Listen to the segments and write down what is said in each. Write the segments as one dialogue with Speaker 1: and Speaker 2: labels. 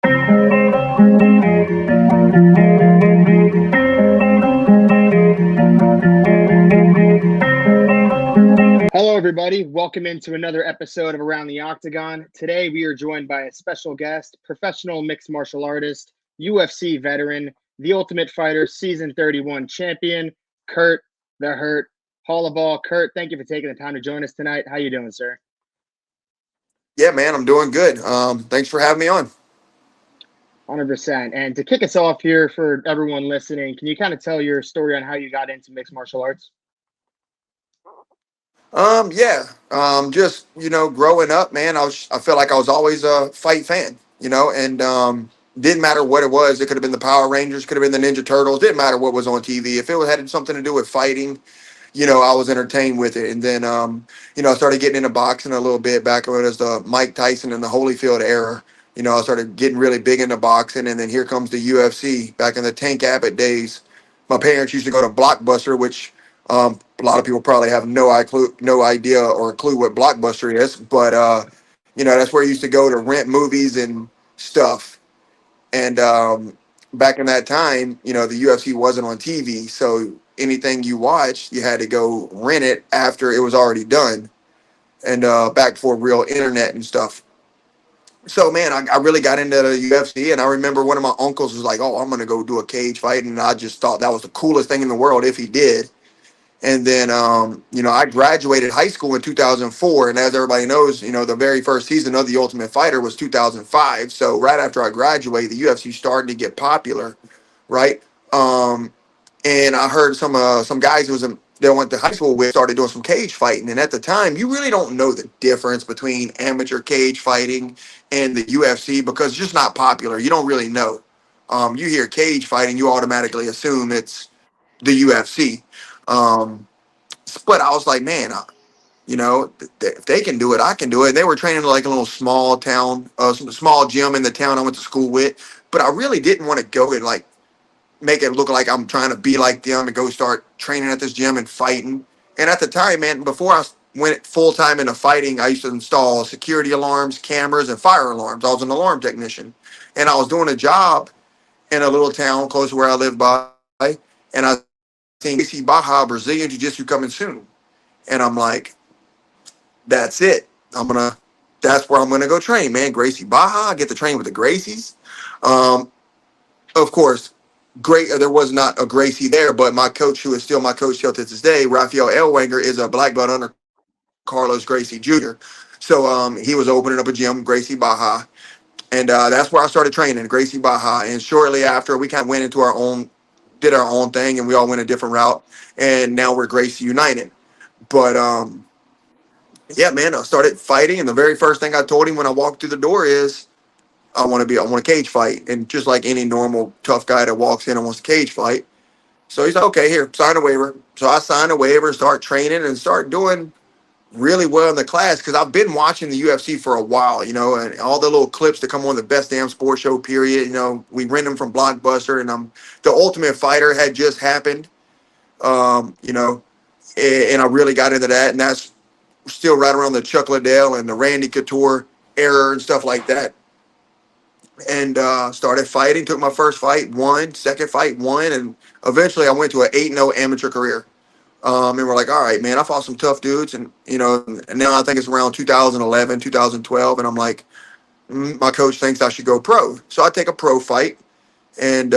Speaker 1: Hello, everybody. Welcome into another episode of Around the Octagon. Today, we are joined by a special guest, professional mixed martial artist, UFC veteran, The Ultimate Fighter Season 31 champion, Kurt the Hurt Holobaugh. Kurt, thank you for taking the time to join us tonight. How you doing, sir?
Speaker 2: Yeah, man, I'm doing good. Thanks for having me on.
Speaker 1: 100%. And to kick us off here for everyone listening, can you kind of tell your story on how you got into mixed martial arts?
Speaker 2: Yeah. Just growing up, man, I felt like I was always a fight fan, and didn't matter what it was. It could have been the Power Rangers, could have been the Ninja Turtles. Didn't matter what was on TV. If it had something to do with fighting, I was entertained with it. And then, I started getting into boxing a little bit back when it was the Mike Tyson and the Holyfield era. I started getting really big into boxing, and then here comes the UFC back in the Tank Abbott days. My parents used to go to Blockbuster, which a lot of people probably have no idea or a clue what Blockbuster is, but that's where you used to go to rent movies and stuff. And back in that time, the UFC wasn't on TV, so anything you watched, you had to go rent it after it was already done, and back for real internet and stuff. So man, I really got into the UFC, and I remember one of my uncles was like, "Oh, I'm gonna go do a cage fight," and I just thought that was the coolest thing in the world if he did. And then, I graduated high school in 2004. And as everybody knows, the very first season of The Ultimate Fighter was 2005. So right after I graduated, the UFC started to get popular, right? And I heard some guys that I went to high school with started doing some cage fighting. And at the time, you really don't know the difference between amateur cage fighting and the UFC because it's just not popular. You don't really know. You hear cage fighting, you automatically assume it's the UFC. Um, but I was like, man, if they can do it, I can do it. And they were training like a little small town, some small gym in the town I went to school with. But I really didn't want to go and like make it look like I'm trying to be like them and go start training at this gym and fighting. And at the time, man, before I went full time into fighting, I used to install security alarms, cameras, and fire alarms. I was an alarm technician, and I was doing a job in a little town close to where I lived by, and I seen Gracie Baja Brazilian Jiu-Jitsu coming soon. And I'm like, that's it. That's where I'm gonna go train, man. Gracie Baja, I get to train with the Gracies. Um, of course, great. There was not a Gracie there, but my coach, who is still my coach till to this day, Rafael Elwanger, is a black belt under Carlos Gracie Jr. So he was opening up a gym, Gracie Baja, and that's where I started training, Gracie Baja. And shortly after, we kind of went into did our own thing, and we all went a different route. And now we're Gracie United. But yeah, man, I started fighting, and the very first thing I told him when I walked through the door is, I want a cage fight. And just like any normal tough guy that walks in and wants a cage fight. So he's like, okay, here, sign a waiver. So I signed a waiver, start training, and start doing really well in the class because I've been watching the UFC for a while, and all the little clips that come on the Best Damn Sports Show, period. We rent them from Blockbuster, and the Ultimate Fighter had just happened, and I really got into that, and that's still right around the Chuck Liddell and the Randy Couture era and stuff like that. And started fighting, took my first fight, won, second fight, won, and eventually I went to an 8-0 amateur career. And we're like, all right, man, I fought some tough dudes. And now I think it's around 2011, 2012. And I'm like, my coach thinks I should go pro. So I take a pro fight and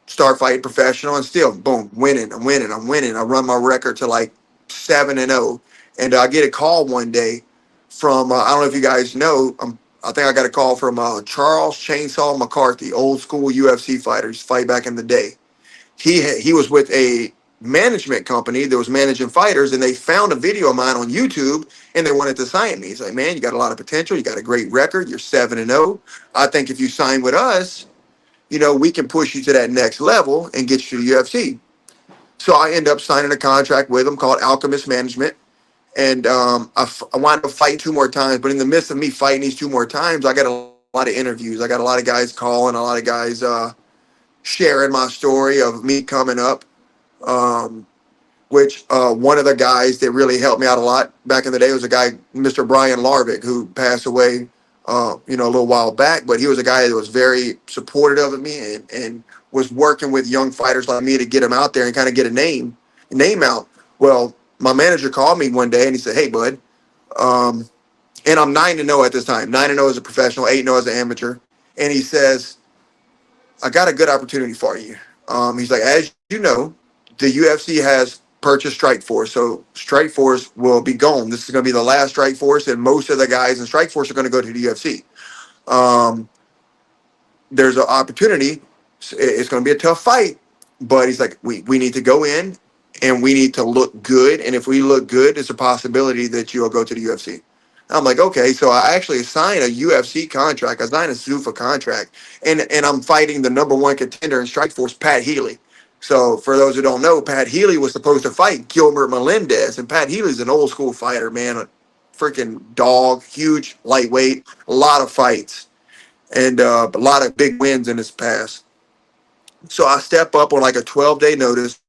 Speaker 2: start fighting professional, and still, boom, winning. I'm winning. I run my record to like 7-0. And I get a call one day from, I don't know if you guys know, I think I got a call from Charles Chainsaw McCarthy, old school UFC fighters, fight back in the day. He was with a management company that was managing fighters, and they found a video of mine on YouTube, and they wanted to sign me. He's like, man, you got a lot of potential. You got a great record. You're 7-0. I think if you sign with us, we can push you to that next level and get you to the UFC. So I end up signing a contract with them called Alchemist Management. And I wound up fighting 2 more times. But in the midst of me fighting these 2 more times, I got a lot of interviews. I got a lot of guys calling, a lot of guys sharing my story of me coming up. Which one of the guys that really helped me out a lot back in the day was a guy, Mr. Brian Larvick, who passed away a little while back, but he was a guy that was very supportive of me and was working with young fighters like me to get him out there and kind of get a name out. Well, my manager called me one day and he said, "Hey, bud," and I'm 9-0 at this time, 9-0 as a professional, 8-0 as an amateur, and he says, "I got a good opportunity for you." He's like, "As you know, the UFC has purchased Strikeforce, so Strikeforce will be gone. This is going to be the last Strikeforce, and most of the guys in Strikeforce are going to go to the UFC. Um, there's an opportunity. It's going to be a tough fight, but he's like, we need to go in and we need to look good. And if we look good, it's a possibility that you'll go to the UFC." I'm like, okay. So I actually signed a UFC contract. I signed a Zuffa contract, and I'm fighting the number one contender in Strikeforce, Pat Healy. So for those who don't know, Pat Healy was supposed to fight Gilbert Melendez, and Pat Healy's an old school fighter, man, a freaking dog, huge lightweight, a lot of fights and a lot of big wins in his past. So I step up on like a 12-day notice.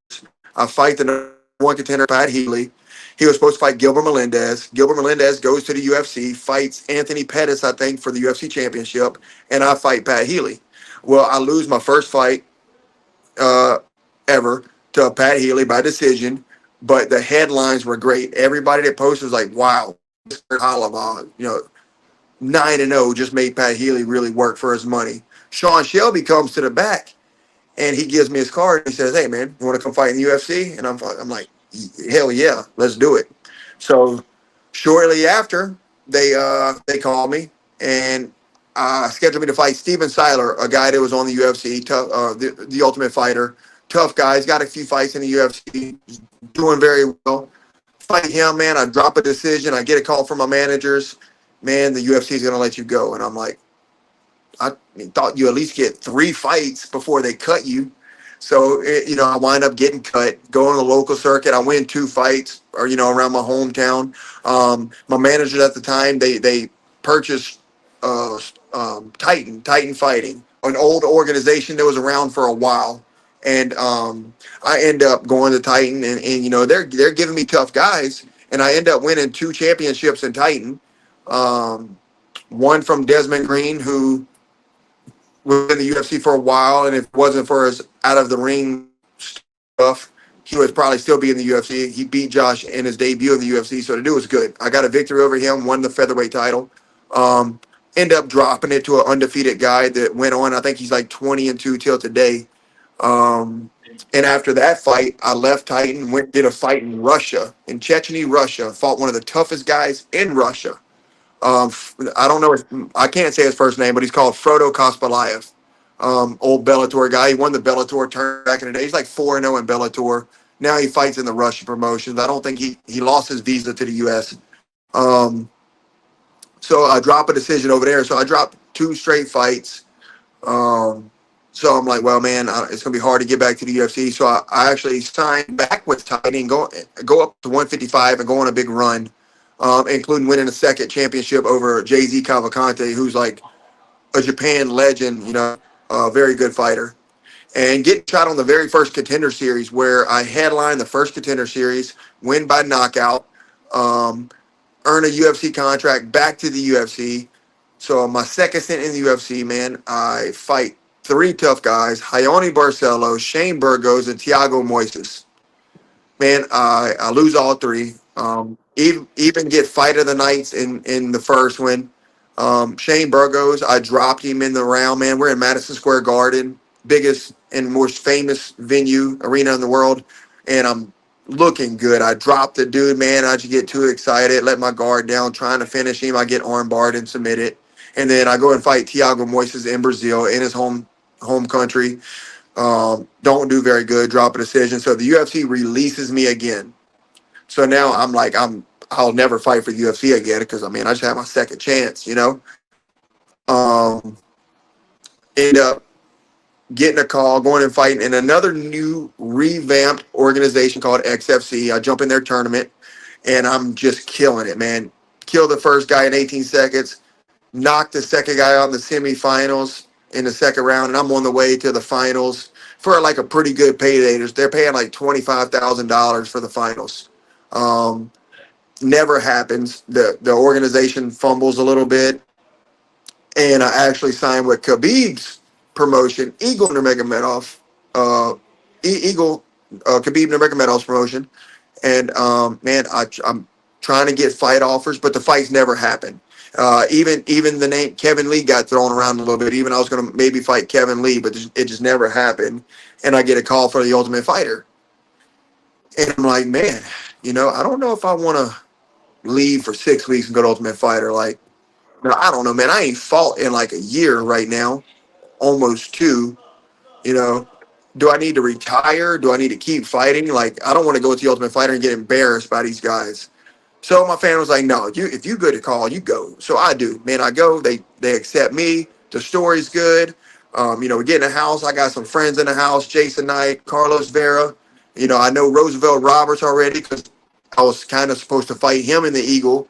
Speaker 2: I fight the number one contender, Pat Healy. He was supposed to fight Gilbert Melendez. Gilbert Melendez goes to the UFC, fights Anthony Pettis, I think, for the UFC championship, and I fight Pat Healy. Well, I lose my first fight uh, ever to Pat Healy by decision, but the headlines were great. Everybody that posted was like, "Wow, Holobaugh, 9-0 just made Pat Healy really work for his money." Sean Shelby comes to the back and he gives me his card. He says, "Hey, man, you want to come fight in the UFC?" And I'm like, "Hell yeah, let's do it." So shortly after, they called me and scheduled me to fight Steven Seiler, a guy that was on the UFC, tough, the Ultimate Fighter, tough guy. He's got a few fights in the UFC, doing very well. Fight him, man. I drop a decision. I get a call from my managers. "Man, the UFC is going to let you go." And I'm like, "I thought you at least get 3 fights before they cut you." So, I wind up getting cut, going to the local circuit. I win 2 fights or, around my hometown. My managers at the time, they purchased Titan Fighting, an old organization that was around for a while. And I end up going to Titan and they're giving me tough guys. And I end up winning 2 championships in Titan. Um, one from Desmond Green, who was in the UFC for a while, and if it wasn't for his out of the ring stuff, he would probably still be in the UFC. He beat Josh in his debut in the UFC, so the dude was good. I got a victory over him, won the featherweight title. Um, End up dropping it to an undefeated guy that went on. I think he's like 20-2 till today. Um, and after that fight, I left Titan, went did a fight in Russia, in Chechnya, Russia. Fought one of the toughest guys in Russia. I don't know. I can't say his first name, but he's called Frodo Kospalayev. Old Bellator guy. He won the Bellator tournament back in the day. He's like 4-0 in Bellator. Now he fights in the Russian promotions. I don't think he lost his visa to the U.S. Um, so I drop a decision over there. So I dropped 2 straight fights. Um, so I'm like, well, man, it's gonna be hard to get back to the UFC. So I actually signed back with Titan and go up to 155 and go on a big run, including winning a second championship over Jay-Z Cavalcante, who's like a Japan legend, a very good fighter, and getting shot on the very first Contender Series where I headlined the first Contender Series, win by knockout, um, earn a UFC contract, back to the UFC. So my second stint in the UFC, man, I fight 3 tough guys: Hayoni Barcelo, Shane Burgos, and Thiago Moises. Man, I lose all 3. Even get fight of the nights in the first one. Shane Burgos, I dropped him in the round. Man, we're in Madison Square Garden, biggest and most famous arena in the world, and I'm looking good. I dropped the dude, man. I just get too excited, let my guard down, trying to finish him. I get armbarred and submitted, and then I go and fight Thiago Moises in Brazil, in his home country. Don't do very good, drop a decision. So the UFC releases me again. So now I'm like, I'll never fight for the UFC again because I just had my second chance. Um, End up getting a call, going and fighting in another new revamped organization called XFC. I jump in their tournament and I'm just killing it, man. Kill the first guy in 18 seconds, knock the second guy out in the semifinals in the second round, and I'm on the way to the finals for like a pretty good payday. They're paying like $25,000 for the finals. Um, Never happens. The organization fumbles a little bit. and I actually signed with Khabib's promotion, Eagle Nurmagomedov, Eagle Khabib Nurmagomedov's promotion, and man, I'm trying to get fight offers, but the fights never happen. Even the name Kevin Lee got thrown around a little bit. Even I was going to maybe fight Kevin Lee, but it just never happened. And I get a call for the Ultimate Fighter, and I'm like, man, I don't know if I want to leave for 6 weeks and go to Ultimate Fighter. Like, no, I don't know, man. I ain't fought in like a year right now, almost two. You know, do I need to retire? Do I need to keep fighting? Like, I don't want to go to the Ultimate Fighter and get embarrassed by these guys. So my family was like, no, if you good to call, you go. So I do, man. I go. They accept me. The story's good. We get in the house. I got some friends in the house. Jason Knight, Carlos Vera. I know Roosevelt Roberts already because I was kind of supposed to fight him in the Eagle,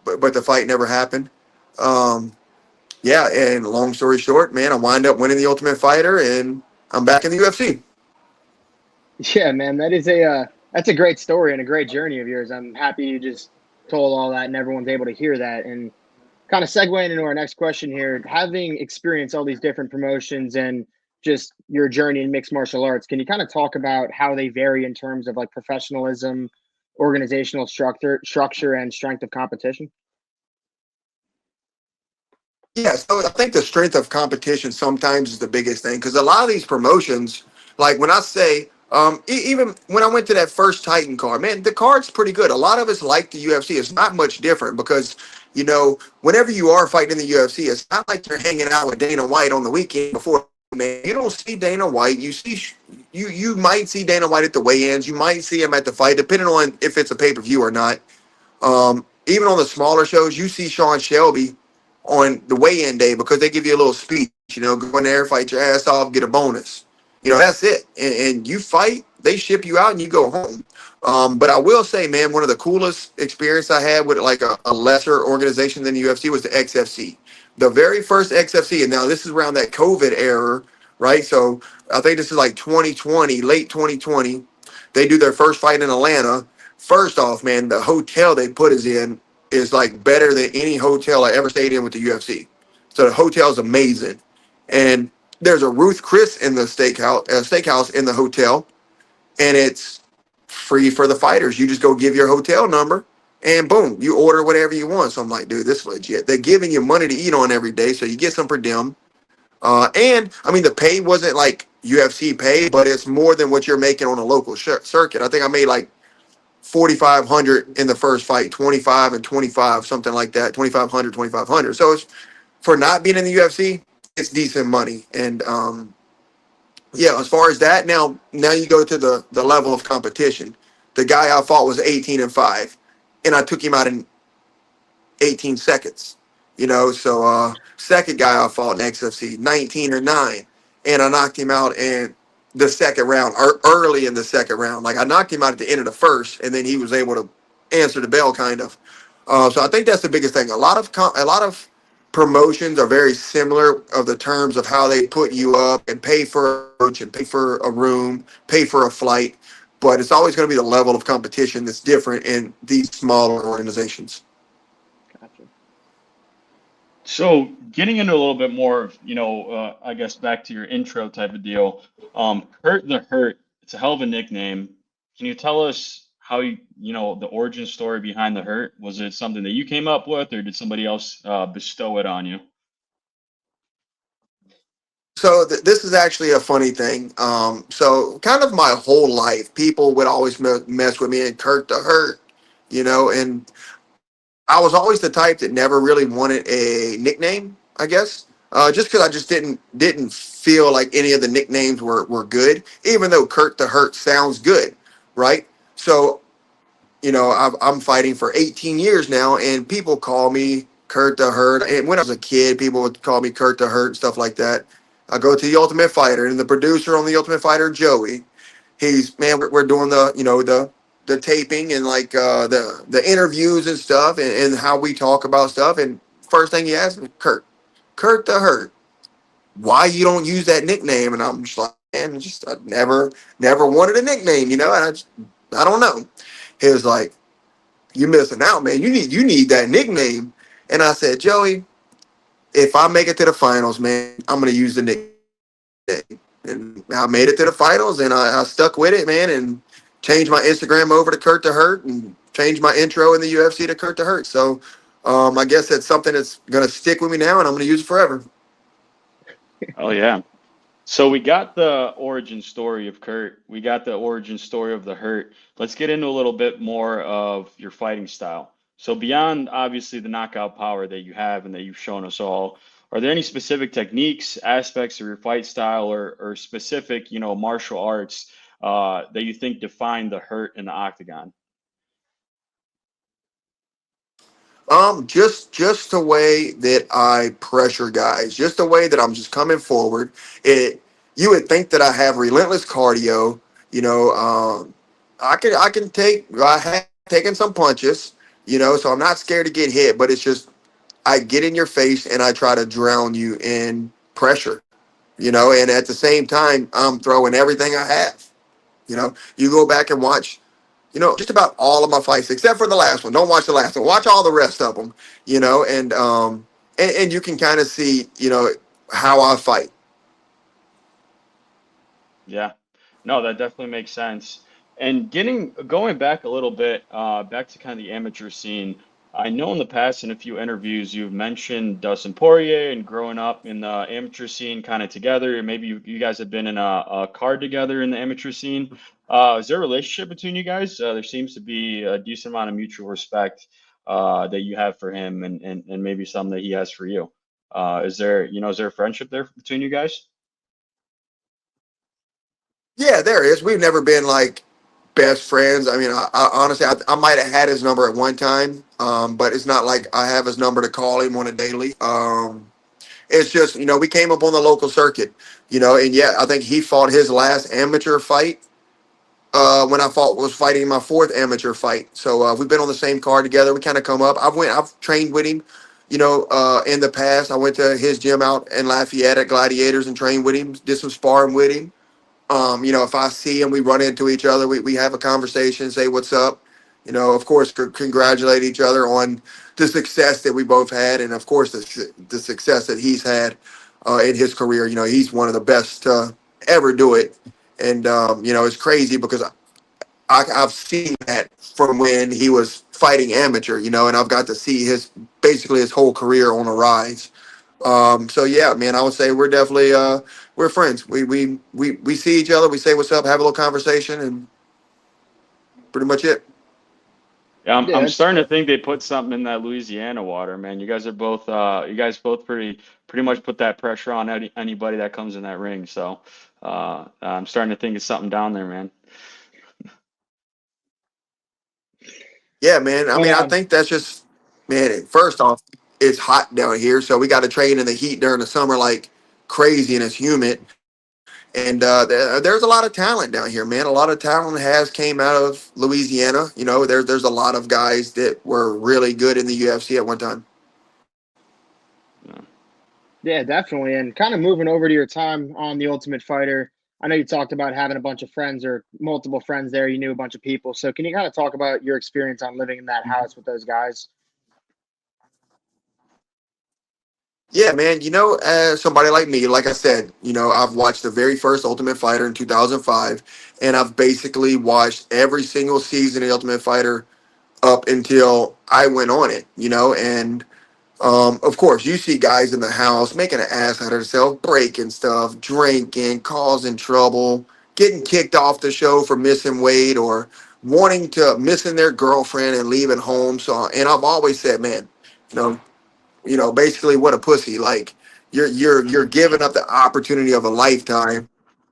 Speaker 2: but the fight never happened. Um, yeah, and long story short, man, I wind up winning the Ultimate Fighter, and I'm back in the UFC.
Speaker 1: Yeah, man, that's a great story and a great journey of yours. I'm happy you just told all that and everyone's able to hear that. And kind of segueing into our next question here, having experienced all these different promotions and just your journey in mixed martial arts, can you kind of talk about how they vary in terms of like professionalism, organizational structure, and strength of competition?
Speaker 2: Yeah, so I think the strength of competition sometimes is the biggest thing because a lot of these promotions, like when I say, even when I went to that first Titan card, man, the card's pretty good. A lot of us like the UFC. It's not much different because, whenever you are fighting in the UFC, it's not like you're hanging out with Dana White on the weekend before. Man, you don't see Dana White. You might see Dana White at the weigh-ins. You might see him at the fight, depending on if it's a pay-per-view or not. Even on the smaller shows, you see Sean Shelby on the weigh-in day because they give you a little speech. Go in there, fight your ass off, get a bonus. That's it. And you fight, they ship you out, and you go home. But I will say, man, one of the coolest experience I had with like a lesser organization than the UFC was the XFC. The very first XFC, and now this is around that COVID era, right? So I think this is like 2020, late 2020. They do their first fight in Atlanta. First off, man, the hotel they put us in is like better than any hotel I ever stayed in with the UFC. So the hotel is amazing, and there's a Ruth Chris in the steakhouse in the hotel, and it's free for the fighters. You just go give your hotel number, and boom, you order whatever you want. So I'm like, dude, this is legit. They're giving you money to eat on every day, so you get some per diem. And I mean, the pay wasn't like UFC pay, but it's more than what you're making on a local circuit. I think I made like 4,500 in the first fight, 25 and 25, something like that, 2,500, 2,500. So it's for not being in the UFC, it's decent money. And yeah, as far as that, now you go to the level of competition. The guy I fought was 18-5, and I took him out in 18 seconds. So second guy I fought in XFC, 19-9, and I knocked him out in the second round, or early in the second round. Like I knocked him out at the end of the first, and then he was able to answer the bell, kind of. So I think that's the biggest thing. A lot of promotions are very similar of the terms of how they put you up and pay for a coach and pay for a room, pay for a flight, but it's always going to be the level of competition that's different in these smaller organizations.
Speaker 1: Gotcha.
Speaker 3: So, getting into a little bit more of, I guess back to your intro type of deal. Hurt the Hurt, it's a hell of a nickname. Can you tell us how the origin story behind the Hurt? Was it something that you came up with, or did somebody else bestow it on you?
Speaker 2: So this is actually a funny thing. So kind of my whole life, people would always mess with me and Kurt the Hurt, and I was always the type that never really wanted a nickname, I guess, just because I just didn't feel like any of the nicknames were good, even though Kurt the Hurt sounds good, right? So I'm fighting for 18 years now, and people call me Kurt the Hurt. And when I was a kid, people would call me Kurt the Hurt and stuff like that. I go to the Ultimate Fighter, and the producer on the Ultimate Fighter, Joey, man, we're doing the taping and like the interviews and stuff, and how we talk about stuff. And first thing he asked me, Kurt the Hurt, why you don't use that nickname? And I'm just like, man, I never wanted a nickname, and I don't know. He was like, "You missing out, man. You need that nickname." And I said, "Joey, if I make it to the finals, man, I'm gonna use the nickname. And I made it to the finals, and I stuck with it, man, and changed my Instagram over to Kurt the Hurt, and changed my intro in the UFC to Kurt the Hurt. So I guess that's something that's gonna stick with me now, and I'm gonna use it forever.
Speaker 3: Oh yeah. So we got the origin story of Kurt. We got the origin story of the Hurt. Let's get into a little bit more of your fighting style. So beyond obviously the knockout power that you have and that you've shown us all, are there any specific techniques, aspects of your fight style, or specific, martial arts that you think define the Hurt in the octagon?
Speaker 2: Just the way that I pressure guys, just the way that I'm just coming forward. It You would think that I have relentless cardio. You know, I have taken some punches. So I'm not scared to get hit, but it's just I get in your face and I try to drown you in pressure. And at the same time, I'm throwing everything I have. You go back and watch just about all of my fights except for the last one. Don't watch the last one. Watch all the rest of them. And you can kind of see how I fight.
Speaker 3: Yeah, no, that definitely makes sense. And going back a little bit, back to kind of the amateur scene. I know in the past in a few interviews you've mentioned Dustin Poirier and growing up in the amateur scene kind of together. Maybe you guys have been in a card together in the amateur scene. Is there a relationship between you guys? There seems to be a decent amount of mutual respect that you have for him and maybe some that he has for you. Is there a friendship there between you guys?
Speaker 2: Yeah, there is. We've never been like best friends. I mean, I honestly, I might have had his number at one time, but it's not like I have his number to call him on a daily. It's just we came up on the local circuit, and yeah, I think he fought his last amateur fight when I was fighting my fourth amateur fight. So we've been on the same card together. We kind of come up. I've trained with him, in the past. I went to his gym out in Lafayette at Gladiators and trained with him. Did some sparring with him. If I see him, we run into each other. We have a conversation, say what's up. Of course, congratulate each other on the success that we both had, and of course the success that he's had in his career. He's one of the best to ever do it, and it's crazy because I've seen that from when he was fighting amateur. And I've got to see basically his whole career on a rise. So yeah, man, I would say we're definitely we're friends. We see each other, we say what's up, have a little conversation, and pretty much it.
Speaker 3: Yeah, I'm
Speaker 1: Yeah,
Speaker 3: starting to think they put something in that Louisiana water, man. You guys both pretty much put that pressure on anybody that comes in that ring. So I'm starting to think it's something down there, man.
Speaker 2: Yeah, man. I
Speaker 1: but
Speaker 2: mean, I think that's just, man. First off, it's hot down here, so we got to train in the heat during the summer like crazy, and it's humid. And there's a lot of talent down here, man. A lot of talent has came out of Louisiana. There's a lot of guys that were really good in the UFC at one time.
Speaker 3: Yeah.
Speaker 1: yeah, definitely. And kind of moving over to your time on The Ultimate Fighter, I know you talked about having a bunch of friends or multiple friends there. You knew a bunch of people. So can you kind of talk about your experience on living in that house with those guys?
Speaker 2: Yeah, man. As somebody like me, like I said, I've watched the very first Ultimate Fighter in 2005, and I've basically watched every single season of the Ultimate Fighter up until I went on it. And of course, you see guys in the house making an ass out of themselves, breaking stuff, drinking, causing trouble, getting kicked off the show for missing weight or wanting to missing their girlfriend and leaving home. So, and I've always said, man, you know, basically what a pussy. Like you're giving up the opportunity of a lifetime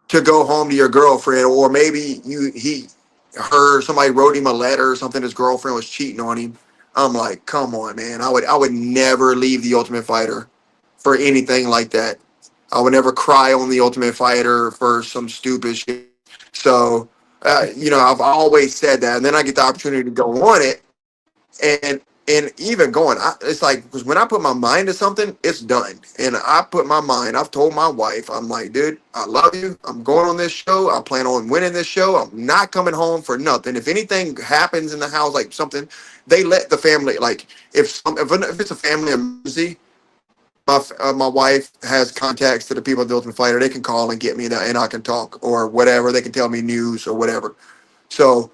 Speaker 2: to go home to your girlfriend, or maybe somebody wrote him a letter or something. His girlfriend was cheating on him. I'm like, come on, man. I would never leave the Ultimate Fighter for anything like that. I would never cry on the Ultimate Fighter for some stupid shit. So, I've always said that, and then I get the opportunity to go on it, and even going, it's like because when I put my mind to something, it's done. And I put my mind. I've told my wife, I'm like, dude, I love you. I'm going on this show. I plan on winning this show. I'm not coming home for nothing. If anything happens in the house, like something, they let the family. Like if it's a family emergency, my wife has contacts to the people at the Ultimate Fighter. They can call and get me, and I can talk or whatever. They can tell me news or whatever. So,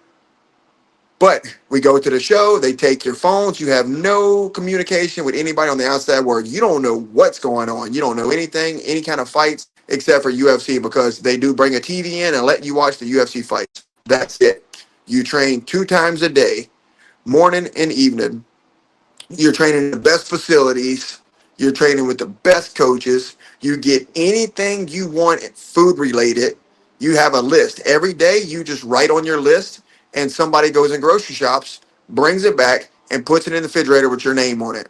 Speaker 2: but we go to the show. They take your phones. You have no communication with anybody on the outside world. You don't know what's going on. You don't know anything, any kind of fights except for UFC, because they do bring a TV in and let you watch the UFC fights. That's it. You train 2 times a day, morning and evening. You're training in the best facilities. You're training with the best coaches. You get anything you want food related. You have a list. Every day you just write on your list, and somebody goes in grocery shops, brings it back, and puts it in the refrigerator with your name on it.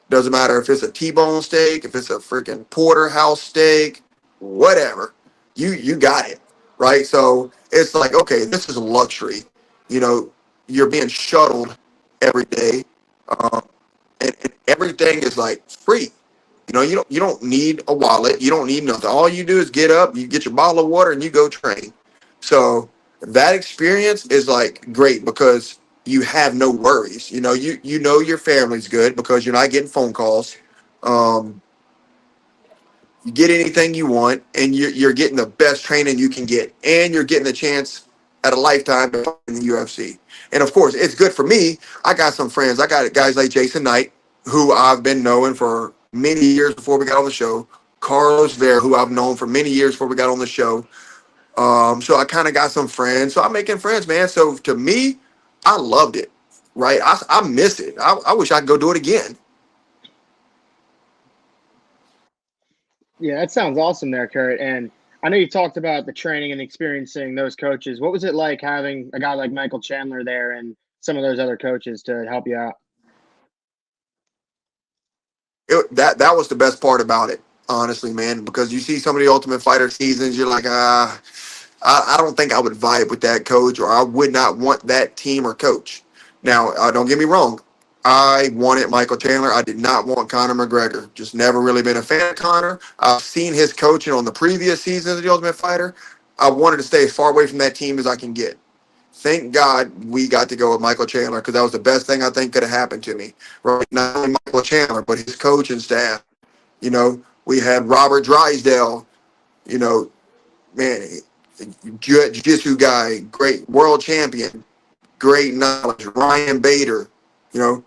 Speaker 2: Doesn't matter if it's a T-bone steak, if it's a freaking porterhouse steak, whatever. You got it, right? So it's like, okay, this is a luxury. You know, you're being shuttled every day. Um, and everything is like free. You know, you don't need a wallet. You don't need nothing. All you do is get up, you get your bottle of water, and you go train. So that experience is like great because you have no worries. You know, you know your family's good because you're not getting phone calls. Um, you get anything you want, and you're getting the best training you can get, and you're getting a chance at a lifetime to fight in the UFC. And of course, it's good for me. I got some friends. I got guys like Jason Knight, who I've been knowing for many years before we got on the show. Carlos Vera, who I've known for many years before we got on the show. So I kind of got some friends. So I'm making friends, man. So to me, I loved it. Right? I miss it. I wish I could go do it again.
Speaker 1: Yeah, that sounds awesome there, Kurt. And I know you talked about the training and experiencing those coaches. What was it like having a guy like Michael Chandler there and some of those other coaches to help you out?
Speaker 2: That was the best part about it, honestly, man. Because you see some of the Ultimate Fighter seasons, you're like, I don't think I would vibe with that coach, or I would not want that team or coach. Now, don't get me wrong. I wanted Michael Chandler. I did not want Conor McGregor. Just never really been a fan of Conor. I've seen his coaching on the previous seasons of the Ultimate Fighter. I wanted to stay as far away from that team as I can get. Thank God we got to go with Michael Chandler, because that was the best thing I think could have happened to me. Right? Not only Michael Chandler, but his coaching staff. You know, we had Robert Drysdale, you know, man, jiu-jitsu guy, great world champion, great knowledge. Ryan Bader, you know,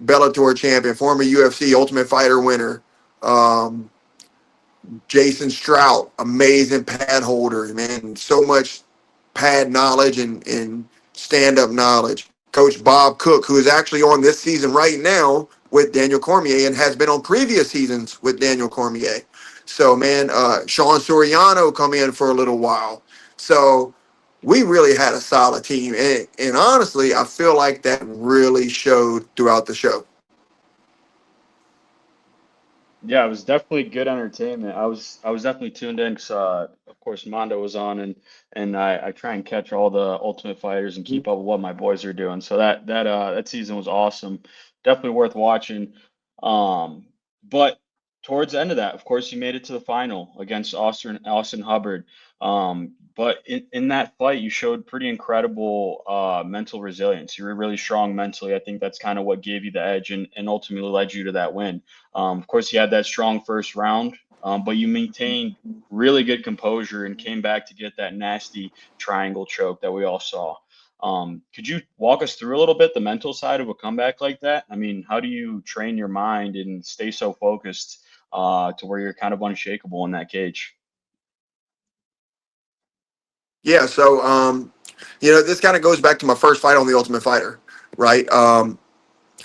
Speaker 2: Bellator champion, former UFC Ultimate Fighter winner. Um, Jason Strout, amazing pad holder, man. So much pad knowledge and stand-up knowledge. Coach Bob Cook, who is actually on this season right now with Daniel Cormier and has been on previous seasons with Daniel Cormier. So, man, Sean Soriano come in for a little while. So we really had a solid team. And honestly, I feel like that really showed throughout the show.
Speaker 3: Yeah, it was definitely good entertainment. I was definitely tuned in because of course Mondo was on, and I try and catch all the Ultimate Fighters and keep up with what my boys are doing. So that season was awesome. Definitely worth watching. Um, but towards the end of that, of course, you made it to the final against Austin Hubbard. But in that fight, you showed pretty incredible mental resilience. You were really strong mentally. I think that's kind of what gave you the edge and ultimately led you to that win. Of course, you had that strong first round, but you maintained really good composure and came back to get that nasty triangle choke that we all saw. Could you walk us through a little bit the mental side of a comeback like that? I mean, how do you train your mind and stay so focused to where you're kind of unshakable in that cage?
Speaker 2: Yeah, so this kind of goes back to my first fight on the Ultimate Fighter, right? I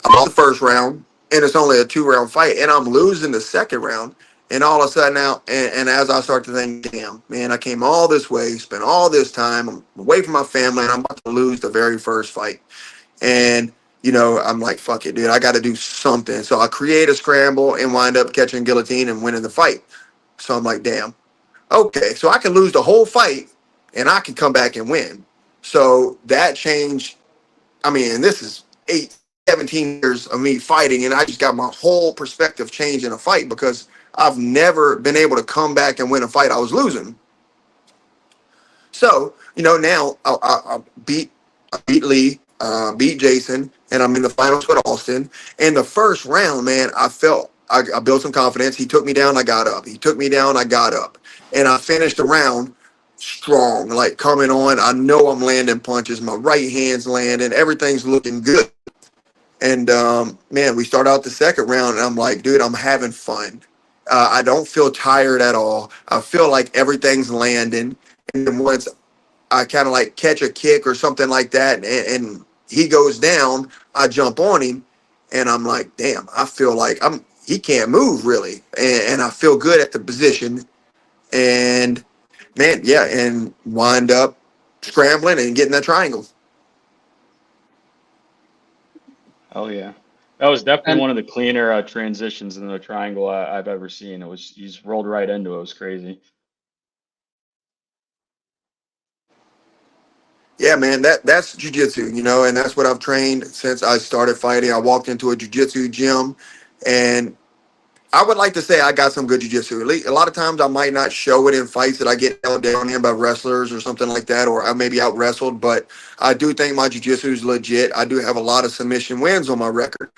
Speaker 2: lost the first round, and it's only a 2-round fight, and I'm losing the second round. And all of a sudden now, and as I start to think, damn, man, I came all this way, spent all this time, I'm away from my family, and I'm about to lose the very first fight. And, I'm like, fuck it, dude, I got to do something. So I create a scramble and wind up catching guillotine and winning the fight. So I'm like, damn, okay, so I can lose the whole fight, and I can come back and win. So that changed. I mean, this is 17 years of me fighting, and I just got my whole perspective changed in a fight because I've never been able to come back and win a fight I was losing. So, now I beat Lee, beat Jason, and I'm in the finals with Austin. And the first round, man, I felt I built some confidence. He took me down, I got up. He took me down, I got up. And I finished the round strong, like coming on. I know I'm landing punches. My right hand's landing. Everything's looking good. And man, we start out the second round, and I'm like, dude, I'm having fun. I don't feel tired at all. I feel like everything's landing. And then once I kind of like catch a kick or something like that, and he goes down, I jump on him, and I'm like, damn, I feel like he can't move really, and I feel good at the position, and man, yeah, and wind up scrambling and getting that triangle.
Speaker 3: Oh yeah, that was definitely
Speaker 1: And
Speaker 3: one of the cleaner transitions in the triangle I've ever seen. It was he's rolled right into it. It was crazy.
Speaker 2: Yeah, man, that's jujitsu, and that's what I've trained since I started fighting. I walked into a jujitsu gym, and I would like to say I got some good jiu-jitsu. A lot of times I might not show it in fights that I get held down in by wrestlers or something like that, or I may be out wrestled, but I do think my jiu-jitsu is legit. I do have a lot of submission wins on my record,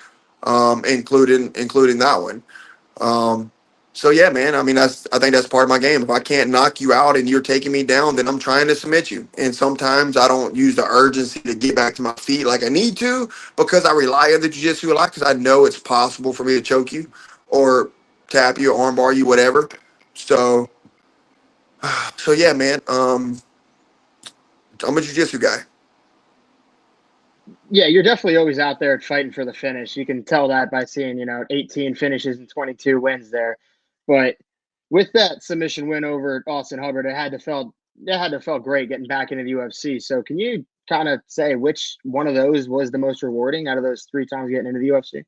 Speaker 2: including that one. Um, so yeah, man. I mean, I think that's part of my game. If I can't knock you out and you're taking me down, then I'm trying to submit you. And sometimes I don't use the urgency to get back to my feet like I need to because I rely on the jiu-jitsu a lot because I know it's possible for me to choke you or tap you, armbar you, whatever. So, so yeah, man. I'm a jiu-jitsu guy.
Speaker 1: yeah, you're definitely always out there fighting for the finish. You can tell that by seeing, 18 finishes and 22 wins there. But with that submission win over Austin Hubbard, it had to felt great getting back into the UFC. So can you kind of say which one of those was the most rewarding out of those 3 times getting into the UFC?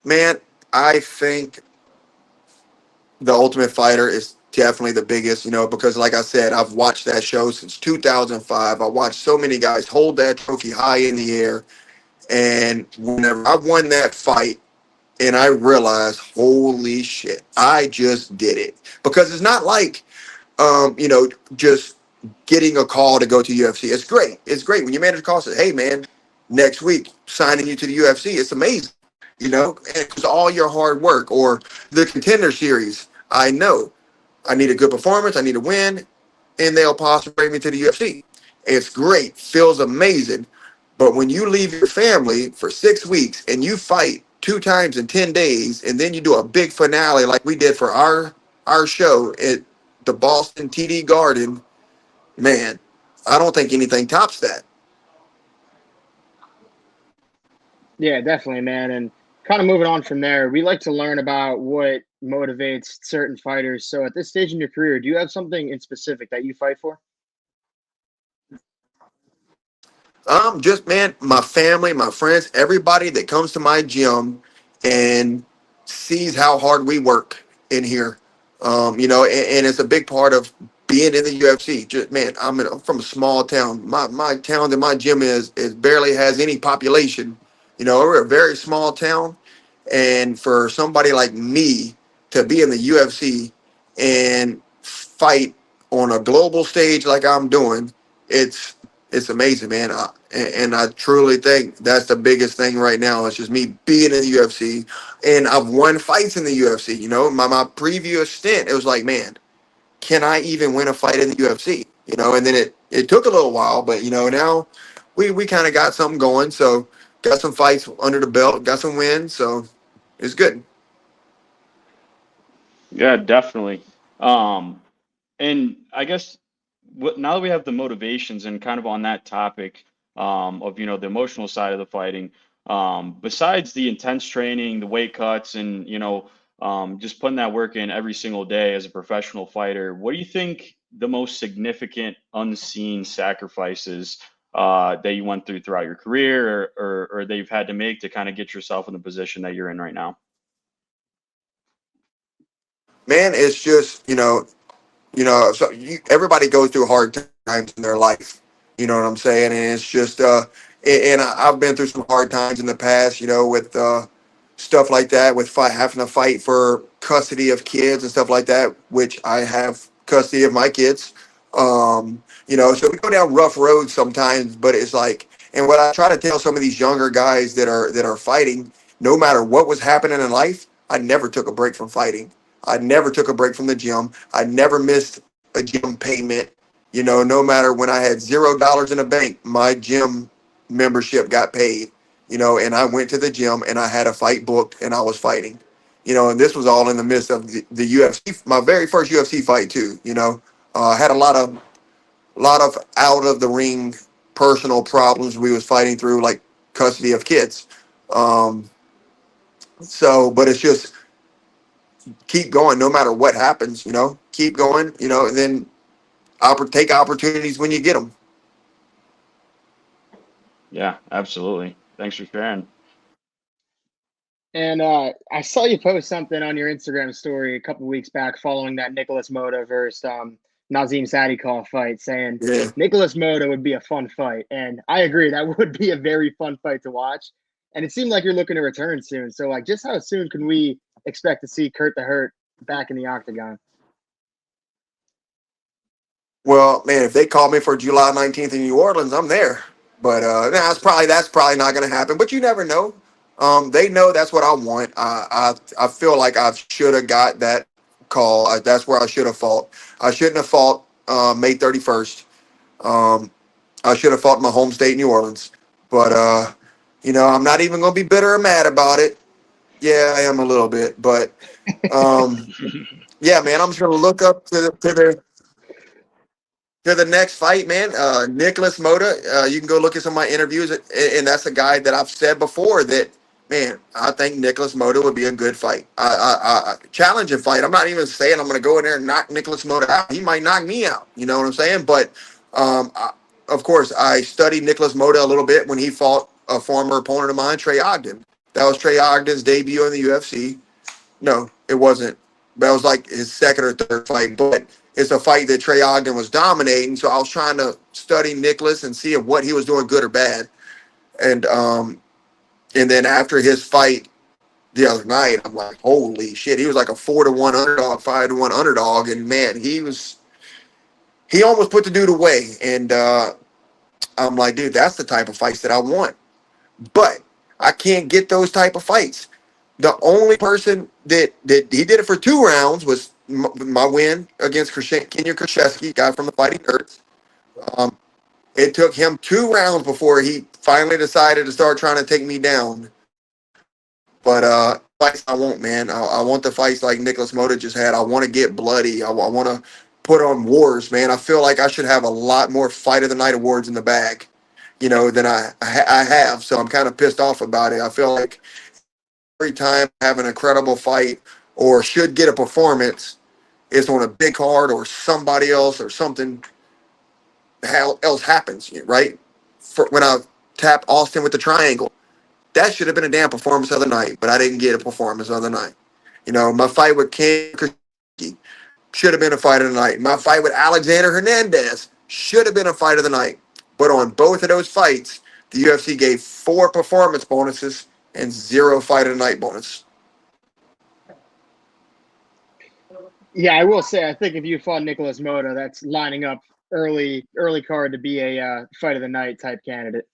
Speaker 2: Man, I think the Ultimate Fighter is definitely the biggest, because like I said, I've watched that show since 2005. I watched so many guys hold that trophy high in the air. And whenever I won that fight and I realized, holy shit, I just did it. Because it's not like, just getting a call to go to UFC. It's great. It's great when your manager calls and says, hey, man, next week, signing you to the UFC. It's amazing. It's all your hard work or the Contender Series. I know I need a good performance. I need a win, and they'll possibly bring me to the UFC. It's great. Feels amazing. But when you leave your family for 6 weeks and you fight 2 times in 10 days, and then you do a big finale like we did for our show at the Boston TD Garden, man, I don't think anything tops that.
Speaker 1: Yeah, definitely, man. And kind of moving on from there, we like to learn about what motivates certain fighters. So at this stage in your career, do you have something in specific that you fight for?
Speaker 2: Just man, my family, my friends, everybody that comes to my gym and sees how hard we work in here. And it's a big part of being in the UFC. Just man, I'm from a small town. My town that my gym is barely has any population. We're a very small town, and for somebody like me to be in the UFC and fight on a global stage like I'm doing, it's amazing, man. And I truly think that's the biggest thing right now. It's just me being in the UFC, and I've won fights in the UFC. My previous stint, it was like, man, can I even win a fight in the UFC? And then it took a little while, but now we kind of got something going. So got some fights under the belt, got some wins, so it's good.
Speaker 3: Yeah, definitely. Um, and I guess now that we have the motivations and kind of on that topic of the emotional side of the fighting, besides the intense training, the weight cuts, and just putting that work in every single day as a professional fighter, what do you think the most significant unseen sacrifices that you went throughout your career or that you've had to make to kind of get yourself in the position that you're in right now?
Speaker 2: Man, it's just so everybody goes through hard times in their life. You know what I'm saying? And it's just, and I've been through some hard times in the past, with stuff like that, with having to fight for custody of kids and stuff like that, which I have custody of my kids. So we go down rough roads sometimes, but it's like And what I try to tell some of these younger guys that are fighting, no matter what was happening in life, I never took a break from fighting. I never took a break from the gym. I never missed a gym payment. No matter when I had $0 in the bank, my gym membership got paid. And I went to the gym and I had a fight booked and I was fighting. And this was all in the midst of the UFC, my very first UFC fight too. I had a lot of out of the ring personal problems we was fighting through, like custody of kids. Um, but it's just keep going no matter what happens. Keep going. And then take opportunities when you get them.
Speaker 3: Yeah, absolutely. Thanks for sharing.
Speaker 1: And I saw you post something on your Instagram story a couple weeks back following that Nicholas Motta versus Nazim Sadikov fight, saying
Speaker 2: Yeah.
Speaker 1: Nicholas Motta would be a fun fight. And I agree, that would be a very fun fight to watch. And it seemed like you're looking to return soon. So, like, just how soon can we expect to see Kurt the Hurt back in the octagon?
Speaker 2: Well, man, if they call me for July 19th in New Orleans, I'm there. But that's probably not going to happen. But you never know. They know that's what I want. I feel like I should have got that call. That's where I should have fought. I shouldn't have fought May 31st. I should have fought in my home state, New Orleans. But I'm not even going to be bitter or mad about it. Yeah, I am a little bit. But yeah, man, I'm just going to look up to the next fight, man. Nicholas Motta. You can go look at some of my interviews, and that's a guy that I've said before that, man, I think Nicholas Motta would be a good fight. Challenging fight. I'm not even saying I'm going to go in there and knock Nicholas Motta out. He might knock me out. You know what I'm saying? But of course, I studied Nicholas Motta a little bit when he fought a former opponent of mine, Trey Ogden. That was Trey Ogden's debut in the UFC. No, it wasn't. That was like his second or third fight, but it's a fight that Trey Ogden was dominating. So I was trying to study Nicholas and see if what he was doing good or bad. And then after his fight the other night, I'm like, holy shit, he was like a 4-1 underdog, 5-1 underdog, and man, he almost put the dude away. And I'm like, dude, that's the type of fights that I want. But I can't get those type of fights. The only person that he did it for 2 rounds was my win against Kenya Krzyzewski, guy from the Fighting Nerds. It took him 2 rounds before he finally decided to start trying to take me down. But fights I want, man. I want the fights like Nicholas Motta just had. I want to get bloody. I want to put on wars, man. I feel like I should have a lot more Fight of the Night awards in the bag, than I have. So I'm kind of pissed off about it. I feel like every time I have an incredible fight or should get a performance, it's on a big card or somebody else or something else happens, right? When I tapped Austin with the triangle, that should have been a damn performance of the night, but I didn't get a performance of the night. My fight with Candid should have been a fight of the night. My fight with Alexander Hernandez should have been a fight of the night. But on both of those fights, the UFC gave 4 performance bonuses and 0 fight of the night bonus.
Speaker 1: Yeah, I will say, I think if you fought Nicholas Motta, that's lining up early card to be a fight of the night type candidate.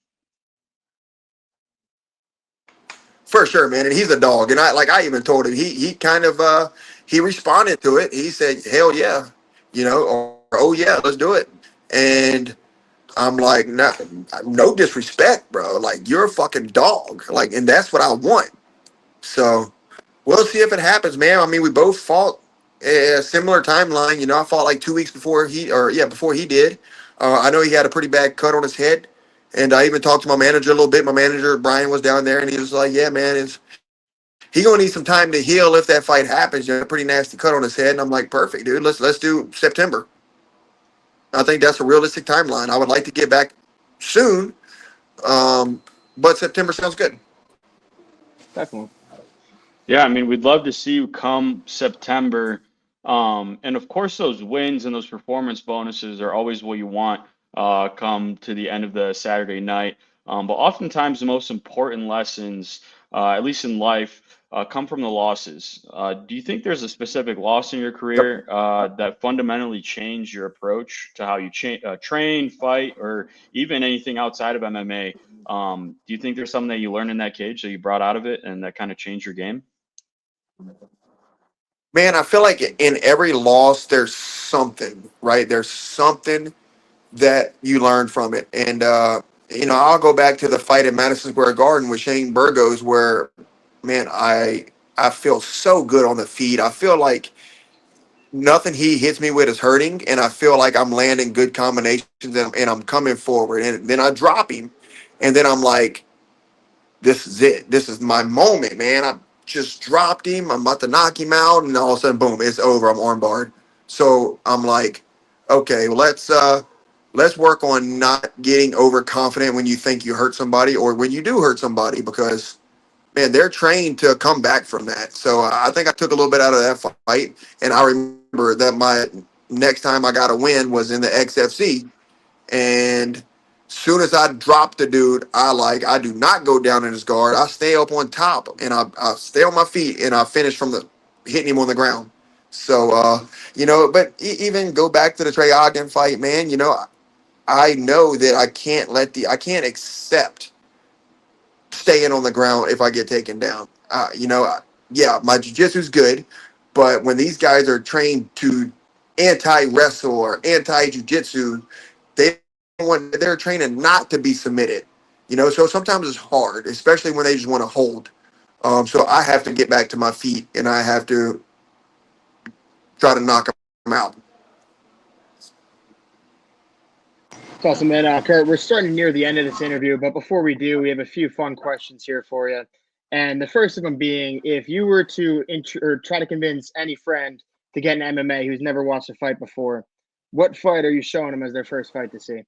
Speaker 2: For sure, man. And he's a dog. And I even told him, he kind of he responded to it. He said, hell yeah, or oh yeah, let's do it. And I'm like, no disrespect, bro. Like, you're a fucking dog. Like, and that's what I want. So we'll see if it happens, man. I mean, we both fought a similar timeline. I fought like 2 weeks before before he did. I know he had a pretty bad cut on his head. And I even talked to my manager a little bit. My manager, Brian, was down there, and he was like, yeah, man, he going to need some time to heal if that fight happens. A pretty nasty cut on his head. And I'm like, perfect, dude. Let's do September. I think that's a realistic timeline. I would like to get back soon, but September sounds good.
Speaker 1: Definitely.
Speaker 3: Yeah, I mean, we'd love to see you come September. And of course, those wins and those performance bonuses are always what you want come to the end of the Saturday night. But oftentimes, the most important lessons at least in life, come from the losses. Do you think there's a specific loss in your
Speaker 2: Yep.
Speaker 3: career that fundamentally changed your approach to how you train, fight, or even anything outside of MMA? Do you think there's something that you learned in that cage that you brought out of it and that kind of changed your game?
Speaker 2: Man, I feel like in every loss, there's something, right? There's something that you learn from it. And, I'll go back to the fight at Madison Square Garden with Shane Burgos, where, man, I feel so good on the feet. I feel like nothing he hits me with is hurting, and I feel like I'm landing good combinations and I'm coming forward. And then I drop him, and then I'm like, this is it. This is my moment, man. I just dropped him. I'm about to knock him out, and all of a sudden, boom, it's over. I'm armbarred. So I'm like, okay, let's work on not getting overconfident when you think you hurt somebody or when you do hurt somebody, because man, they're trained to come back from that. So I think I took a little bit out of that fight, and I remember that my next time I got a win was in the XFC, and soon as I drop the dude, I do not go down in his guard. I stay up on top and I stay on my feet and I finish from the hitting him on the ground. So but even go back to the Trey Ogden fight, man. I know that I can't accept staying on the ground if I get taken down. Yeah, my jiu-jitsu's good, but when these guys are trained to anti-wrestle or anti-jiu-jitsu, they're training not to be submitted. So sometimes it's hard, especially when they just want to hold. So I have to get back to my feet and I have to try to knock them out.
Speaker 1: It's awesome, man. Kurt, we're starting near the end of this interview, but before we do, we have a few fun questions here for you. And the first of them being, if you were to or try to convince any friend to get an MMA who's never watched a fight before, what fight are you showing them as their first fight to see?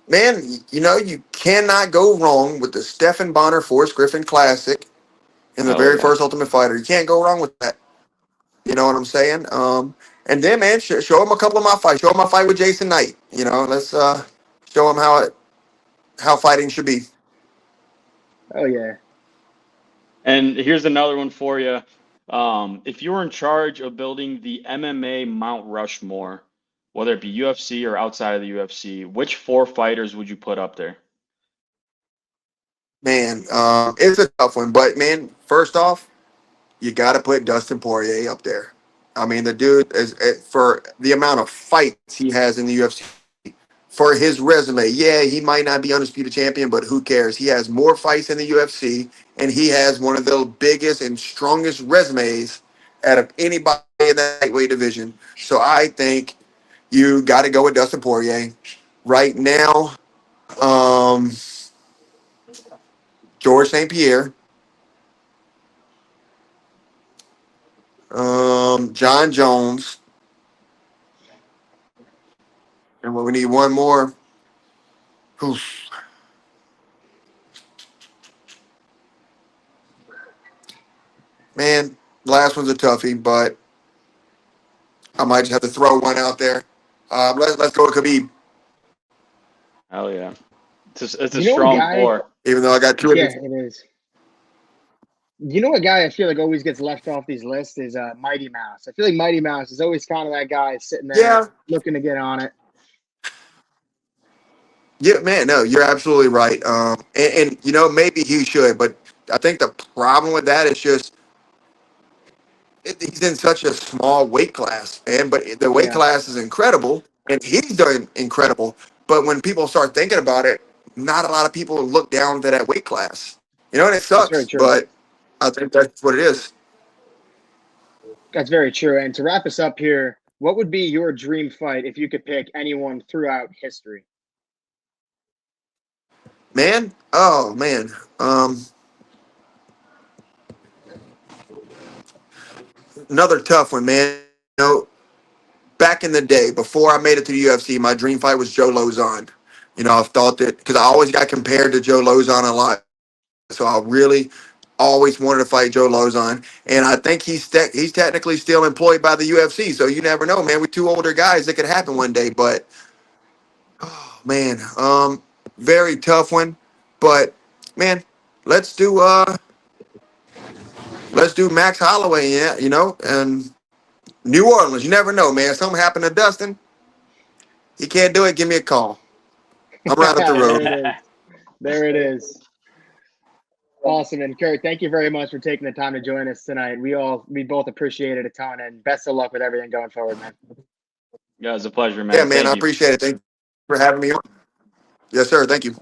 Speaker 2: Man, you cannot go wrong with the Stephan Bonner Forrest Griffin Classic in the
Speaker 3: Hell
Speaker 2: very
Speaker 3: yeah.
Speaker 2: first Ultimate Fighter. You can't go wrong with that. You know what I'm saying? And then, man, show him a couple of my fights. Show him my fight with Jason Knight. Let's show him how fighting should be.
Speaker 1: Oh, yeah.
Speaker 3: And here's another one for you. If you were in charge of building the MMA Mount Rushmore, whether it be UFC or outside of the UFC, which four fighters would you put up there?
Speaker 2: Man, it's a tough one. But, man, first off, you got to put Dustin Poirier up there. I mean, the dude is for the amount of fights he has in the UFC. For his resume, yeah, he might not be undisputed champion, but who cares? He has more fights in the UFC, and he has one of the biggest and strongest resumes out of anybody in that lightweight division. So I think you got to go with Dustin Poirier right now. Um, George St. Pierre, John Jones, and we need one more. Oof. Man, last one's a toughie, but I might just have to throw one out there. Let's go with Khabib,
Speaker 3: Hell yeah. It's a
Speaker 1: You know a
Speaker 3: strong
Speaker 1: guy?
Speaker 3: four.
Speaker 2: even though I got two of
Speaker 1: Yeah,
Speaker 2: these.
Speaker 1: it is. You know a guy I feel like always gets left off these lists is Mighty Mouse. I feel like Mighty Mouse is always kind of that guy sitting there
Speaker 2: Yeah,
Speaker 1: looking to get on it.
Speaker 2: yeah, man. No, you're absolutely right. And maybe he should, but I think the problem with that is just he's in such a small weight class, man. But the weight
Speaker 1: Yeah,
Speaker 2: class is incredible, and he's done incredible. But when people start thinking about it, not a lot of people look down to that weight class. And it
Speaker 1: that's very
Speaker 2: sucks,
Speaker 1: true.
Speaker 2: but I think that's what it is.
Speaker 1: That's very true. And to wrap us up here, what would be your dream fight if you could pick anyone throughout history?
Speaker 2: Man, oh man. Another tough one, man. Back in the day, before I made it to the UFC, my dream fight was Joe Lozon. I've thought that because I always got compared to Joe Lozon a lot, so I really always wanted to fight Joe Lozon, and I think he's technically still employed by the UFC. So you never know, man. With two older guys, it could happen one day. But oh man, very tough one. But man, let's do Max Holloway, yeah, you know, and New Orleans. You never know, man. Something happened to Dustin. He can't do it. Give me a call. I'm right up the
Speaker 1: There
Speaker 2: road.
Speaker 1: it is. There it is. Awesome. And Kurt, thank you very much for taking the time to join us tonight. We both appreciate it a ton, and best of luck with everything going forward, man.
Speaker 3: Yeah, it's a pleasure,
Speaker 2: Yeah,
Speaker 3: man.
Speaker 2: man, I
Speaker 3: Thank you.
Speaker 2: appreciate it. Thank you for having me on. Yes, sir. Thank you.